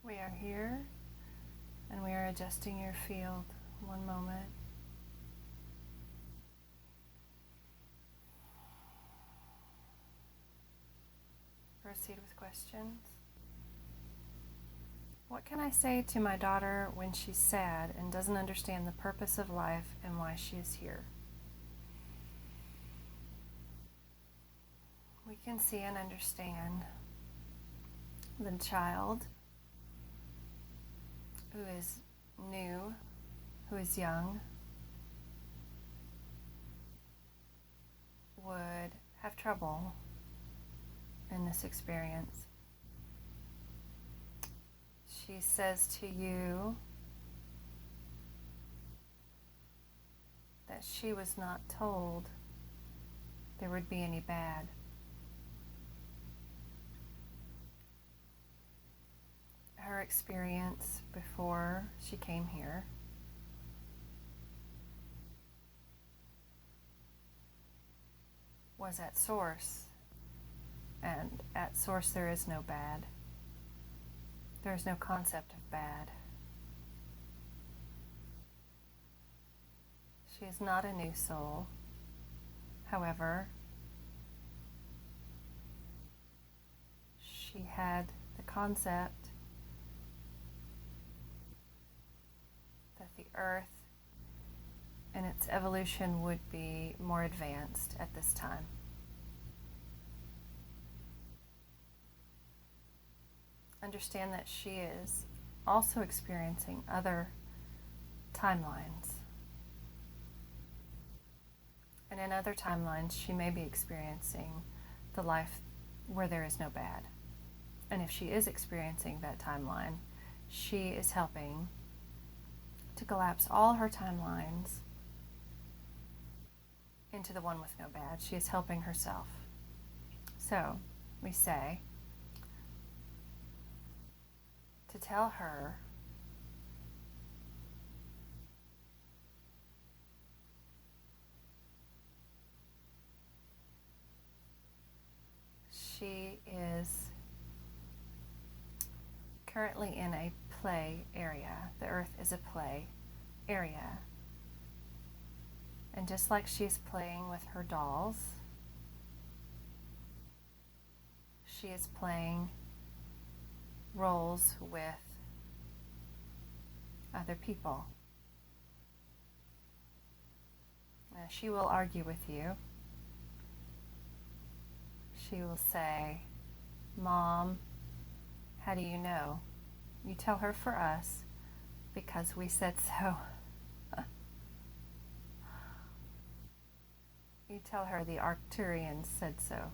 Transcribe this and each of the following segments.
We are here and we are adjusting your field. One moment. Proceed with questions. What can I say to my daughter when she's sad and doesn't understand the purpose of life and why she is here? We can see and understand the child who is new, who is young, would have trouble in this experience. She says to you that she was not told there would be any bad. Her experience before she came here was at source, and at source there is no bad. There is no concept of bad. She is not a new soul. However, she had the concept that the earth and its evolution would be more advanced at this time. Understand that she is also experiencing other timelines. And in other timelines, she may be experiencing the life where there is no bad. And if she is experiencing that timeline, she is helping to collapse all her timelines into the one with no bad. She is helping herself. So, we say to tell her she is currently in a play area. The earth is a play area. And just like she's playing with her dolls, she is playing roles with other people. She will argue with you. She will say, "Mom, how do you know?" You tell her, "For us, because we said so." You tell her the Arcturians said so.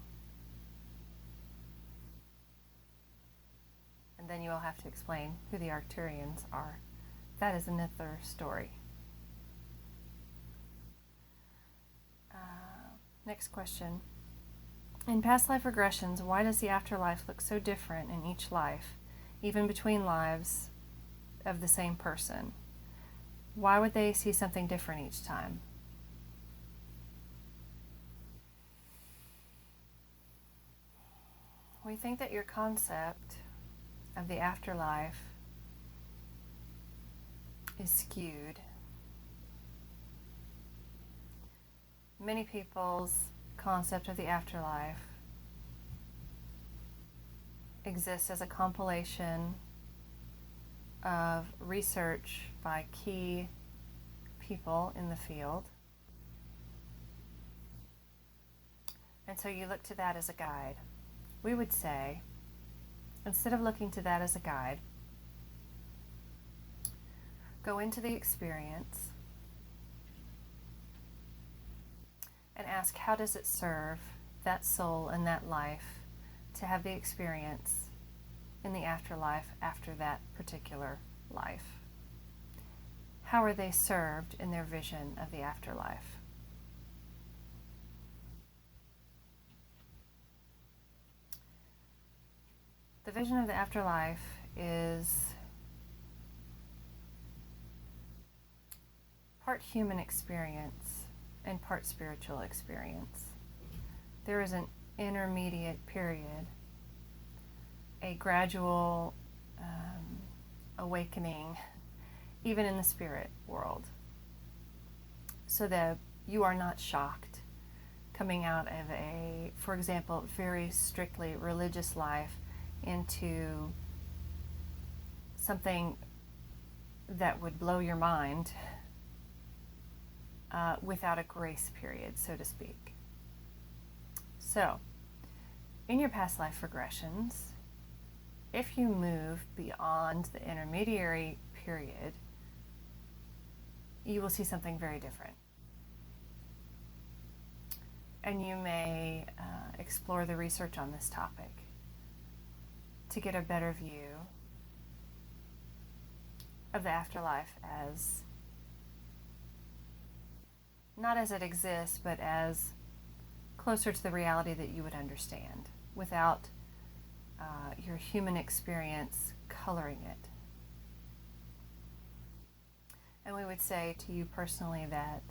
And then you will have to explain who the Arcturians are. That is another story. Next question. In past life regressions, why does the afterlife look so different in each life, even between lives of the same person? Why would they see something different each time? We think that your concept of the afterlife is skewed. Many people's concept of the afterlife exists as a compilation of research by key people in the field. And so you look to that as a guide. We would say, instead of looking to that as a guide, go into the experience and ask, how does it serve that soul and that life to have the experience in the afterlife after that particular life? How are they served in their vision of the afterlife? The vision of the afterlife is part human experience and part spiritual experience. There is an intermediate period, a gradual awakening, even in the spirit world, so that you are not shocked coming out of a, for example, very strictly religious life into something that would blow your mind without a grace period, so to speak. So, in your past life regressions, if you move beyond the intermediary period, you will see something very different. And you may explore the research on this topic to get a better view of the afterlife as, not as it exists, but as closer to the reality that you would understand without your human experience coloring it. And we would say to you personally that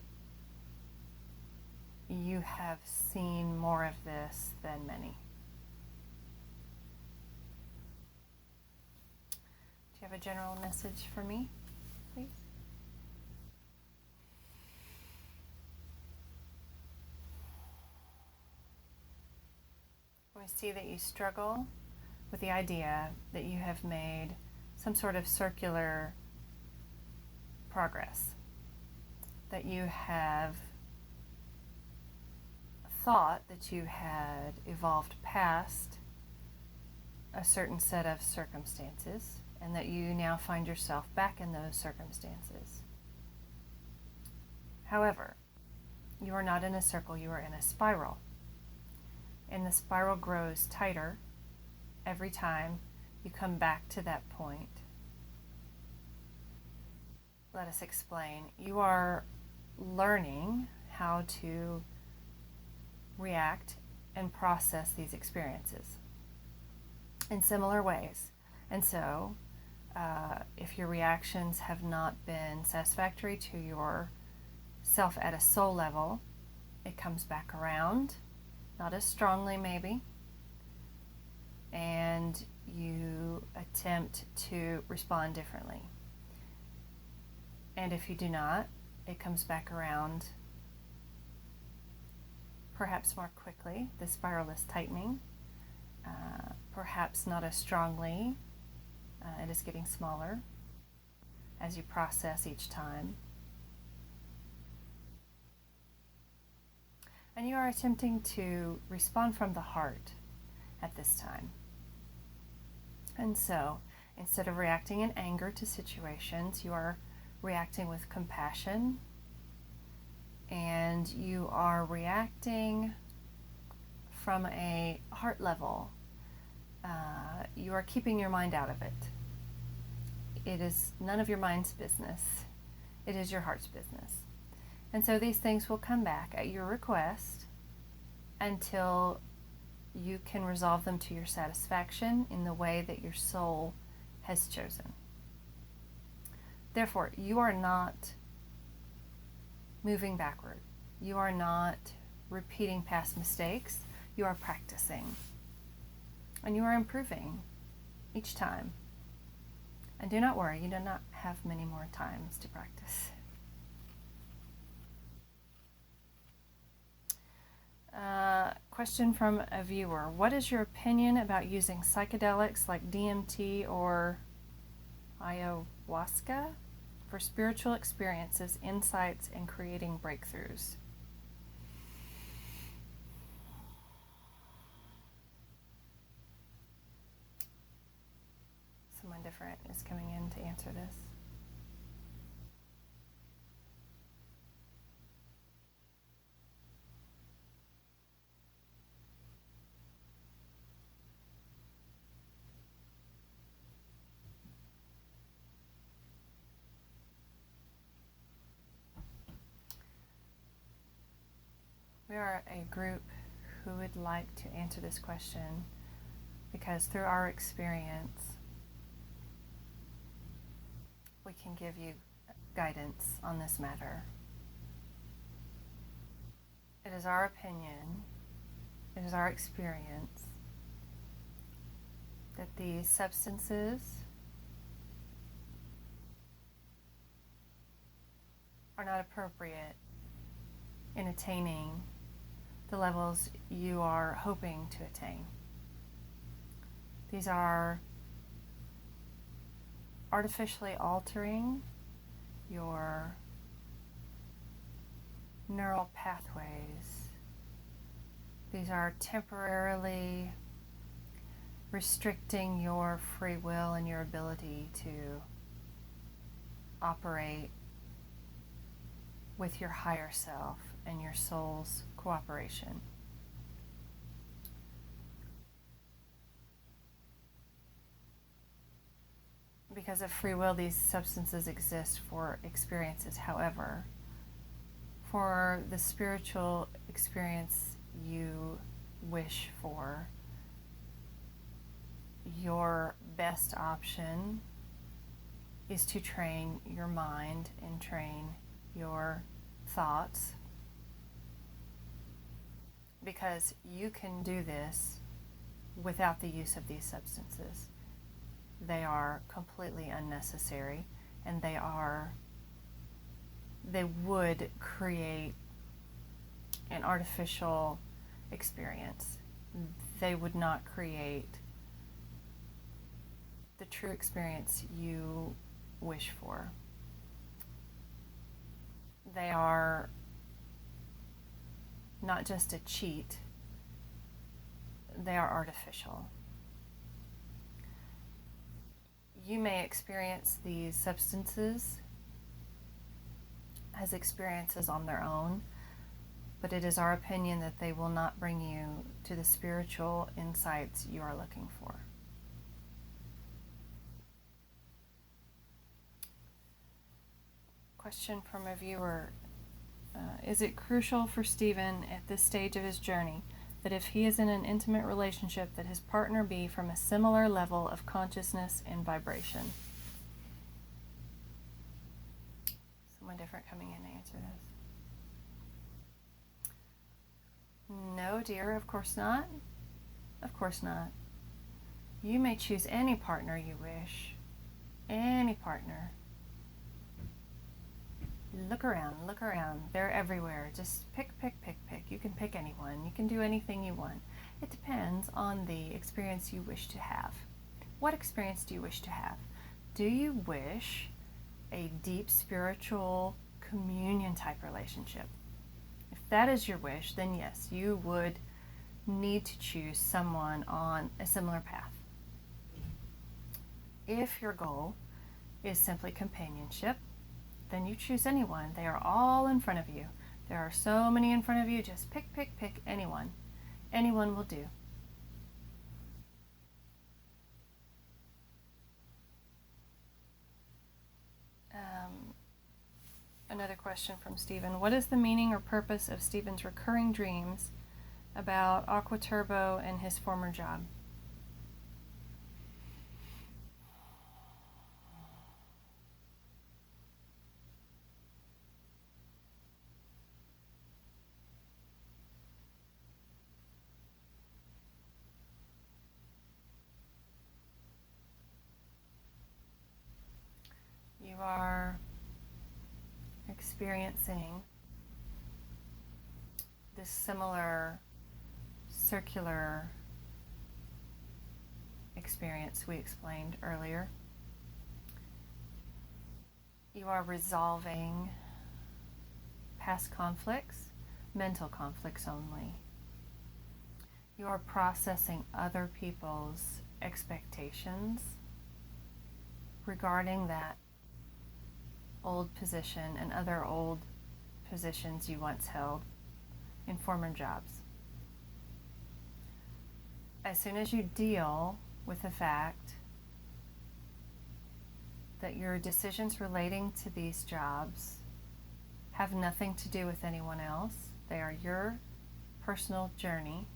you have seen more of this than many. Do you have a general message for me, please? We see that you struggle with the idea that you have made some sort of circular progress, that you have thought that you had evolved past a certain set of circumstances, and that you now find yourself back in those circumstances. However, you are not in a circle, you are in a spiral. And the spiral grows tighter every time you come back to that point. Let us explain. You are learning how to react and process these experiences in similar ways. And so, if your reactions have not been satisfactory to yourself at a soul level, it comes back around, not as strongly maybe, and you attempt to respond differently. And if you do not, it comes back around perhaps more quickly. The spiral is tightening, perhaps not as strongly. It is getting smaller as you process each time. And you are attempting to respond from the heart at this time. And so, instead of reacting in anger to situations, you are reacting with compassion, and you are reacting from a heart level. You are keeping your mind out of it. It is none of your mind's business. It is your heart's business. And so these things will come back at your request until you can resolve them to your satisfaction in the way that your soul has chosen. Therefore, you are not moving backward. You are not repeating past mistakes. You are practicing. And you are improving each time. And do not worry, you do not have many more times to practice. Question from a viewer. What is your opinion about using psychedelics like DMT or ayahuasca for spiritual experiences, insights, and creating breakthroughs? Someone different is coming in to answer this. We are a group who would like to answer this question because through our experience, we can give you guidance on this matter. It is our opinion, it is our experience that these substances are not appropriate in attaining the levels you are hoping to attain. These are artificially altering your neural pathways. These are temporarily restricting your free will and your ability to operate with your higher self and your soul's cooperation. Because of free will, these substances exist for experiences. However, for the spiritual experience you wish for, your best option is to train your mind and train your thoughts, because you can do this without the use of these substances. They are completely unnecessary, and they would create an artificial experience. They would not create the true experience you wish for. They are not just a cheat, they are artificial. You may experience these substances as experiences on their own, but it is our opinion that they will not bring you to the spiritual insights you are looking for. Question from a viewer. Is it crucial for Stephen at this stage of his journey that if he is in an intimate relationship that his partner be from a similar level of consciousness and vibration? Someone different coming in to answer this. No, dear, of course not. Of course not. You may choose any partner you wish. Any partner. Look around. They're everywhere. Just pick. You can pick anyone. You can do anything you want. It depends on the experience you wish to have. What experience do you wish to have? Do you wish a deep spiritual communion type relationship? If that is your wish, then yes, you would need to choose someone on a similar path. If your goal is simply companionship, then you choose anyone. They are all in front of you. There are so many in front of you. Just pick anyone. Anyone will do. Another question from Stephen. What is the meaning or purpose of Stephen's recurring dreams about Aqua Turbo and his former job? You are experiencing this similar circular experience we explained earlier. You are resolving past conflicts, mental conflicts only. You are processing other people's expectations regarding that old position and other old positions you once held in former jobs. As soon as you deal with the fact that your decisions relating to these jobs have nothing to do with anyone else, they are your personal journey,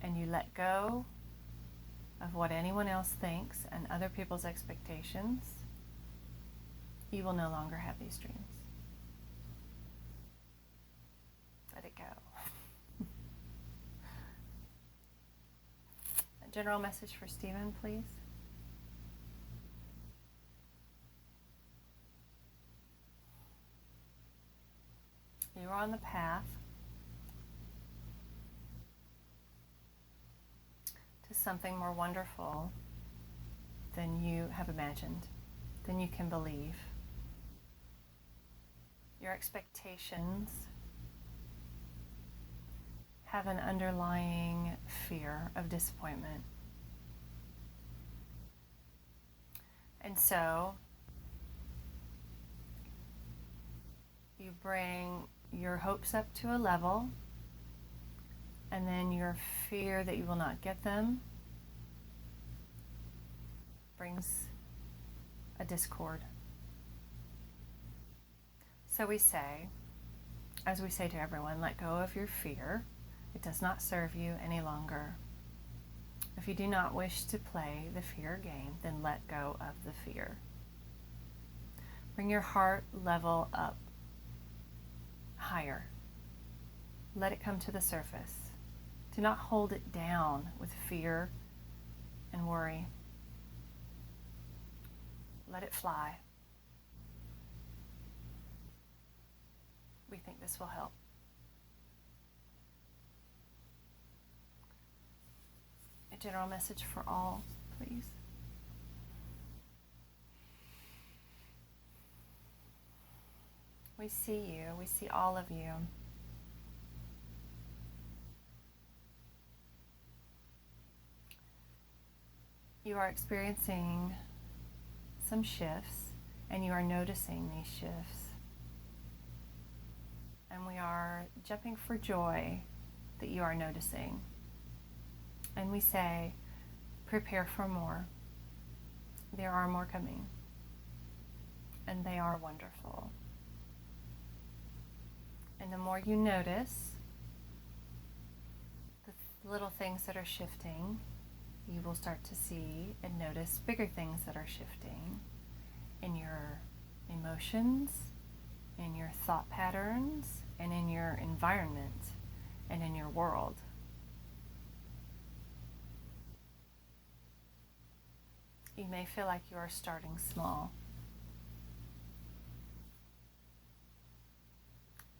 and you let go of what anyone else thinks and other people's expectations, you will no longer have these dreams. Let it go. A general message for Stephen, please. You are on the path to something more wonderful than you have imagined, than you can believe. Your expectations have an underlying fear of disappointment. And so you bring your hopes up to a level, and then your fear that you will not get them brings a discord. So we say, as we say to everyone, let go of your fear. It does not serve you any longer. If you do not wish to play the fear game, then let go of the fear. Bring your heart level up higher. Let it come to the surface. Do not hold it down with fear and worry. Let it fly. We think this will help. A general message for all, please. We see you. We see all of you. You are experiencing some shifts, and you are noticing these shifts. And we are jumping for joy that you are noticing. And we say, prepare for more. There are more coming. And they are wonderful. And the more you notice the little things that are shifting, you will start to see and notice bigger things that are shifting in your emotions, in your thought patterns, and in your environment, and in your world. You may feel like you are starting small.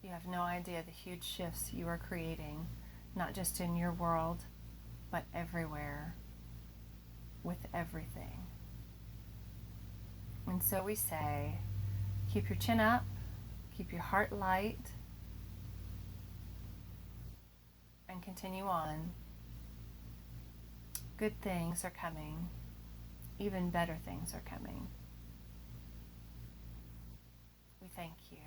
You have no idea the huge shifts you are creating, not just in your world, but everywhere, with everything. And so we say, keep your chin up, keep your heart light, and continue on. Good things are coming. Even better things are coming. We thank you.